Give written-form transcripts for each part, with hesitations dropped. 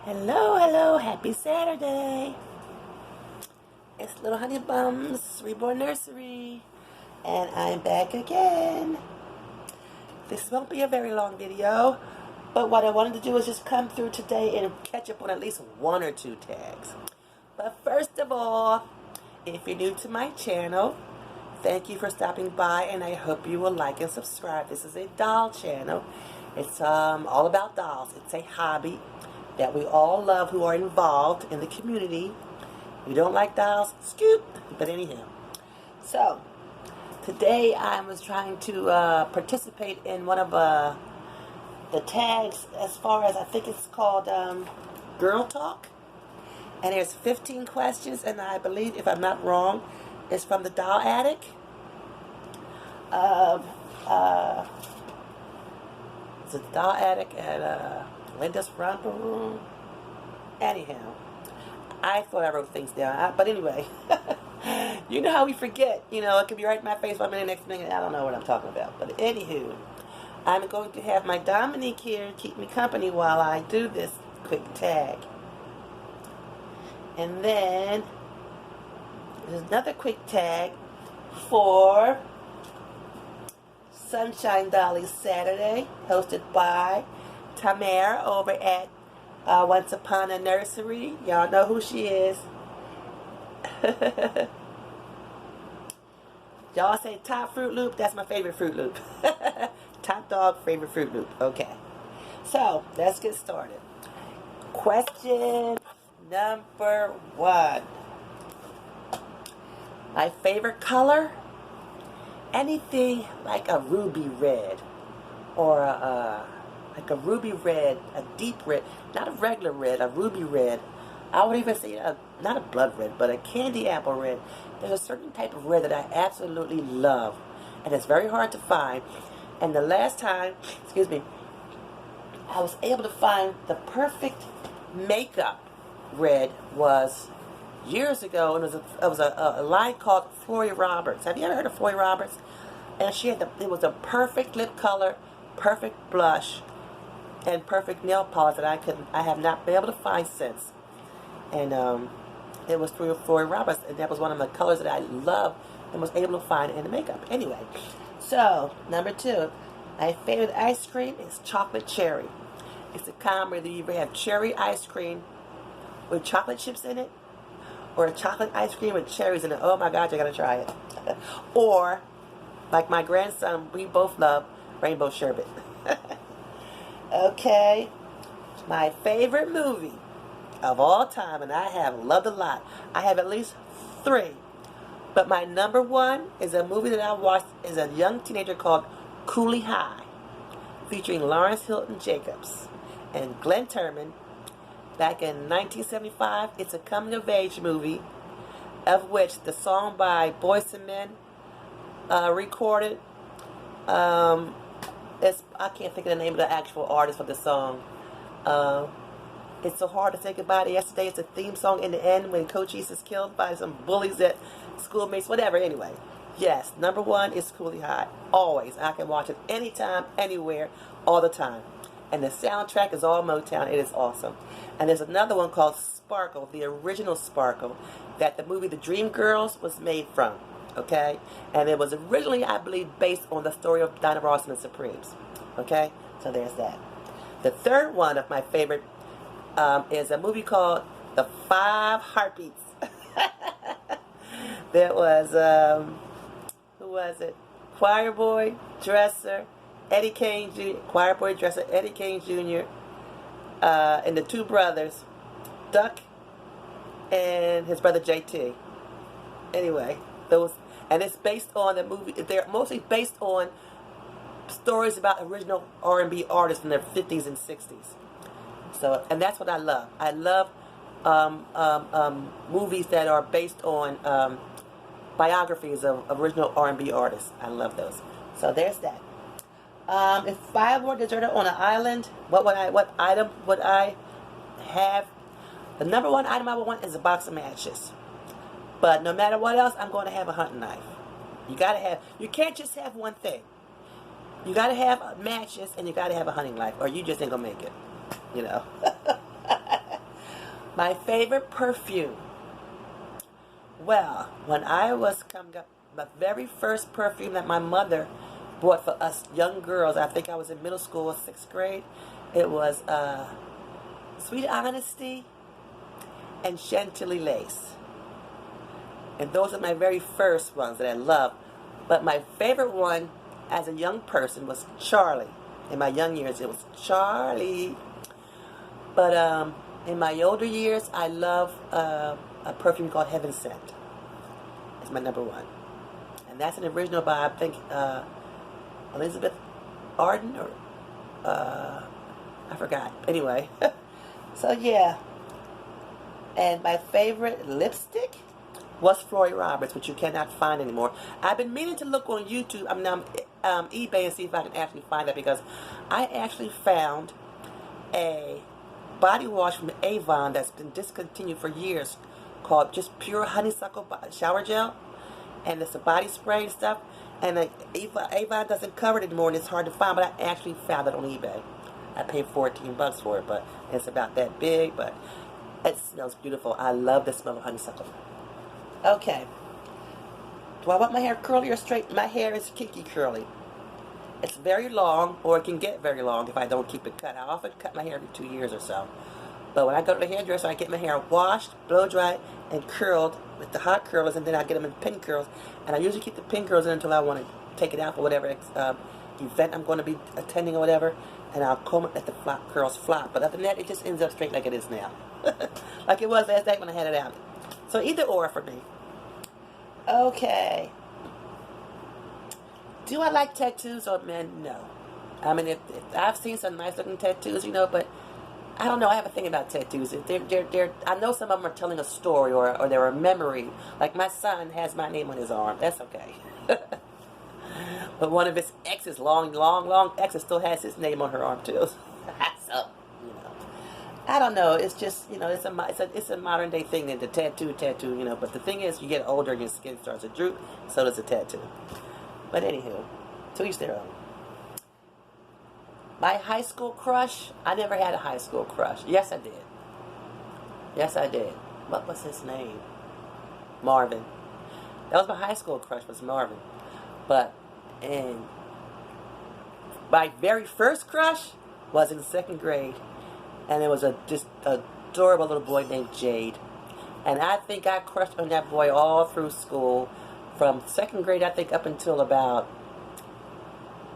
Hello, hello, happy Saturday. It's Little Honey Bums Reborn Nursery, and I'm back again. This won't be a very long video, but what I wanted to do is just come through today and catch up on at least one or two tags. But first of all, if you're new to my channel, thank you for stopping by, and I hope you will like and subscribe. This is a doll channel. It's all about dolls. It's a hobby that we all love who are involved in the community. If you don't like dolls, scoop. But anyhow, so today I was trying to participate in one of the tags as far as I think it's called Girl Talk. And there's 15 questions, and I believe, if I'm not wrong, it's from the Doll Attic. It's a Doll Attic at Linda's Romper Room. Anyhow, I thought I wrote things down. But anyway, you know how we forget. You know, it could be right in my face 1 minute, next minute, I don't know what I'm talking about. But anywho, I'm going to have my Dominique here keep me company while I do this quick tag. And then there's another quick tag for Sunshine Dolly Saturday, hosted by Tamara over at Once Upon a Nursery. Y'all know who she is. Y'all say top Fruit Loop? That's my favorite Fruit Loop. Top dog favorite Fruit Loop. Okay. So, let's get started. Question number 1. My favorite color? Anything like a ruby red, or like a ruby red, a deep red, not a regular red, a ruby red. I would even say not a blood red, but a candy apple red. There's a certain type of red that I absolutely love, and it's very hard to find. And the last time, excuse me, I was able to find the perfect makeup red was years ago, and it was a line called Flory Roberts. Have you ever heard of Flory Roberts? And she had it was a perfect lip color, perfect blush, and perfect nail polish that I have not been able to find since. And it was through Flory Roberts, and that was one of the colors that I love and was able to find in the makeup. Anyway, so number 2, my favorite ice cream is chocolate cherry. It's a kind where you either have cherry ice cream with chocolate chips in it, or a chocolate ice cream with cherries in it. Oh my God, you're gonna try it. Or, like my grandson, we both love rainbow sherbet. Okay, my favorite movie of all time, and I have loved a lot. I have at least 3. But my number 1 is a movie that I watched as a young teenager called Cooley High, featuring Lawrence Hilton Jacobs and Glenn Turman. Back in 1975, it's a coming-of-age movie, of which the song by Boyz II Men recorded. I can't think of the name of the actual artist for the song. It's so hard to say goodbye to yesterday. It's a theme song in the end when Coach East is killed by some bullies at schoolmates, whatever. Anyway, yes, number 1 is Cooley High. Always. I can watch it anytime, anywhere, all the time. And the soundtrack is all Motown. It is awesome. And there's another one called Sparkle, the original Sparkle, that the movie The Dreamgirls was made from. Okay? And it was originally, I believe, based on the story of Diana Ross and the Supremes. Okay? So there's that. The third one of my favorite is a movie called The 5 Heartbeats. There was, who was it? Choir Boy, Dresser, Eddie Kane Jr., Choir Boy Dresser, Eddie Kane Jr., and the 2 brothers, Duck and his brother JT. Anyway, and it's based on the movie. They're mostly based on stories about original R&B artists in their 50s and 60s. So, and that's what I love. I love movies that are based on biographies of original R&B artists. I love those. So there's that. If I were deserted on an island, what item would I have? The number 1 item I would want is a box of matches. But no matter what else, I'm going to have a hunting knife. You can't just have one thing. You got to have matches and you got to have a hunting knife, or you just ain't going to make it. You know. My favorite perfume. Well, when I was coming up, the very first perfume that my mother bought for us young girls, I think I was in middle school or 6th grade, it was Sweet Honesty and Chantilly Lace. And those are my very first ones that I love. But my favorite one as a young person was Charlie. In my young years, it was Charlie. But in my older years, I love a perfume called Heaven Sent. It's my number one. And that's an original by, I think, Elizabeth Arden, or I forgot. Anyway. So, yeah. And my favorite lipstick was Floyd Roberts, which you cannot find anymore. I've been meaning to look on YouTube, eBay, and see if I can actually find that, because I actually found a body wash from Avon that's been discontinued for years called just pure honeysuckle shower gel, and it's a body spray and stuff, and Avon doesn't cover it anymore, and it's hard to find, but I actually found it on eBay. I paid $14 for it, but it's about that big, but it smells beautiful. I love the smell of honeysuckle. Okay. Do I want my hair curly or straight? My hair is kinky curly. It's very long, or it can get very long if I don't keep it cut. I often cut my hair every 2 years or so. But when I go to the hairdresser, I get my hair washed, blow dried, and curled with the hot curlers, and then I get them in pin curls. And I usually keep the pin curls in until I want to take it out for whatever event I'm going to be attending or whatever. And I'll comb it, let the curls flop. But other than that, it just ends up straight like it is now. Like it was last night when I had it out. So either or for me. Okay. Do I like tattoos or men? No. I mean, if I've seen some nice looking tattoos, but I don't know. I have a thing about tattoos. I know some of them are telling a story or they're a memory. Like my son has my name on his arm. That's okay. But one of his exes, long exes, still has his name on her arm too. So, I don't know. It's just, it's a modern day thing, the tattoo, But the thing is, you get older and your skin starts to droop, so does a tattoo. But anywho, to each their own. My high school crush, I never had a high school crush. Yes, I did. Yes, I did. What was his name? Marvin. That was my high school crush, was Marvin. And my very first crush was in 2nd grade. And it was just adorable little boy named Jade. And I think I crushed on that boy all through school. From 2nd grade, I think, up until about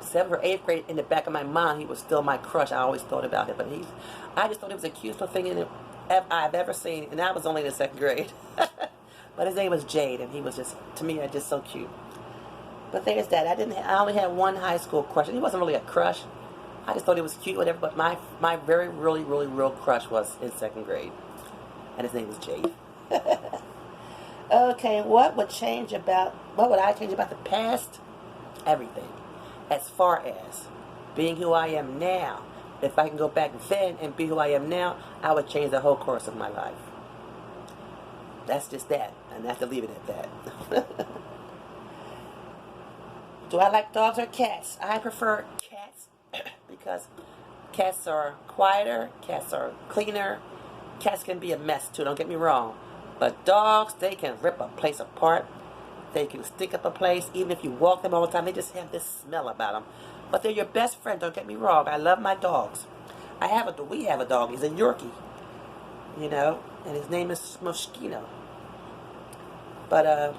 7th or 8th grade. In the back of my mind, he was still my crush. I always thought about it. But I just thought it was the cutest little thing I've ever seen. And I was only in the 2nd grade. But his name was Jade. And he was just, to me, just so cute. But there's that. I only had one high school crush. And he wasn't really a crush. I just thought it was cute, whatever, but my very, really, really real crush was in 2nd grade. And his name was Jade. Okay, what would I change about the past? Everything. As far as being who I am now. If I can go back then and be who I am now, I would change the whole course of my life. That's just that. And I have to leave it at that. Do I like dogs or cats? I prefer cats. Because cats are quieter, cats are cleaner, cats can be a mess too, don't get me wrong. But dogs, they can rip a place apart, they can stick up a place, even if you walk them all the time, they just have this smell about them. But they're your best friend, don't get me wrong, I love my dogs. We have a dog, he's a Yorkie, and his name is Moschino. But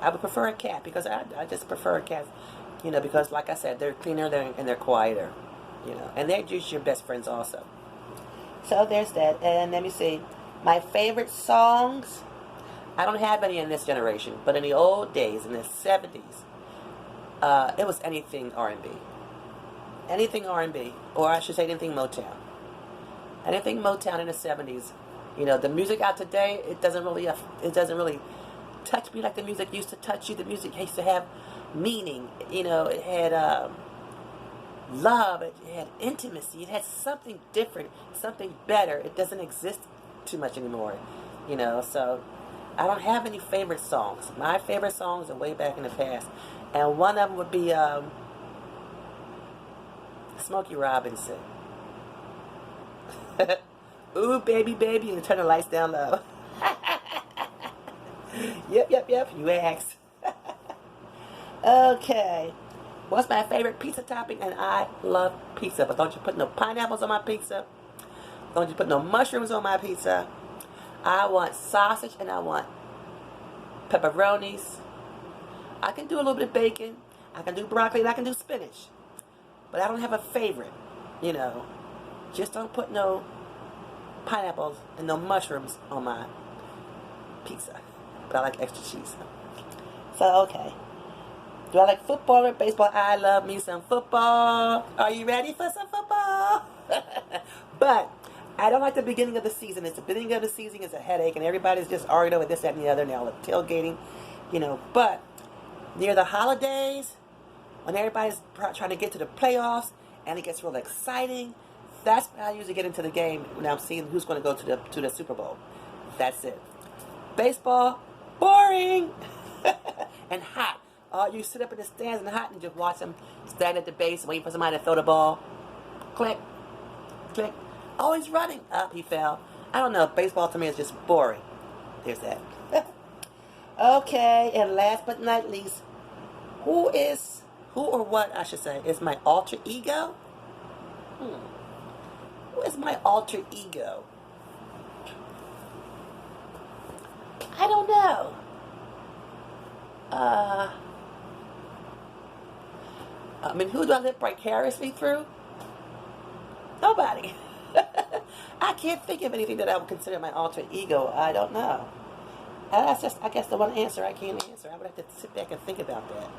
I would prefer a cat, because I just prefer cats. Because like I said, they're cleaner and they're quieter, and they're just your best friends also. So there's that. And let me see. My favorite songs, I don't have any in this generation, but in the old days, in the 70s, it was anything R&B. Anything R&B, or I should say anything Motown. Anything Motown in the 70s. The music out today, it doesn't really touch me like the music used to touch you. The music used to have meaning, it had love, it had intimacy, it had something different, something better. It doesn't exist too much anymore, so I don't have any favorite songs. My favorite songs are way back in the past, and one of them would be Smokey Robinson. Ooh, baby, baby, and turn the lights down low. Yep, you asked. Okay. What's my favorite pizza topping? And I love pizza, but don't you put no pineapples on my pizza. Don't you put no mushrooms on my pizza. I want sausage and I want pepperonis. I can do a little bit of bacon. I can do broccoli and I can do spinach. But I don't have a favorite, you know. Just don't put no pineapples and no mushrooms on my pizza. But I like extra cheese. So, okay. Do I like football or baseball? I love me some football. Are you ready for some football? But I don't like the beginning of the season. It's the beginning of the season is a headache, and everybody's just arguing over this, that, and the other. Now with tailgating, you know. But near the holidays, when everybody's trying to get to the playoffs, and it gets real exciting, that's when I usually get into the game when I'm seeing who's going to go to the Super Bowl. That's it. Baseball, boring and hot. You sit up in the stands and hot and just watch them stand at the base waiting for somebody to throw the ball. Click, click. Oh, he's running. Up, he fell. I don't know. Baseball to me is just boring. There's that. Okay, and last but not least, who or what I should say is my alter ego? Who is my alter ego? I don't know. I mean, who do I live vicariously through? Nobody. I can't think of anything that I would consider my alter ego. I don't know. That's just, I guess, the one answer I can't answer. I would have to sit back and think about that.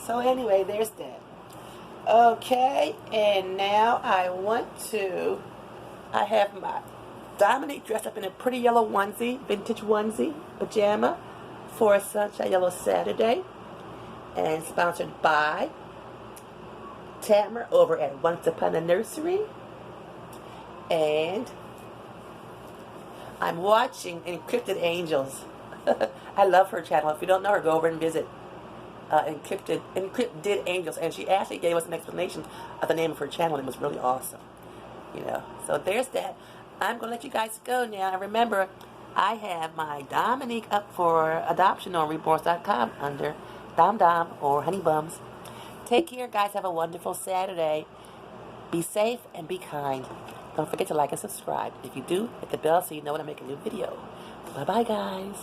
So anyway, there's that. Okay, and now I have my Dominique dressed up in a pretty yellow onesie, vintage onesie, pajama for a Sunshine Yellow Saturday. And sponsored by Tamara over at Once Upon a Nursery. And I'm watching Encrypted Angels. I love her channel. If you don't know her, go over and visit Encrypted Angels. And she actually gave us an explanation of the name of her channel. It was really awesome. You know, so there's that. I'm going to let you guys go now. And remember, I have my Dominique up for adoption on Reborns.com under Dom or Honey Bums. Take care, guys. Have a wonderful Saturday. Be safe and be kind. Don't forget to like and subscribe. If you do, hit the bell so you know when I make a new video. Bye-bye, guys.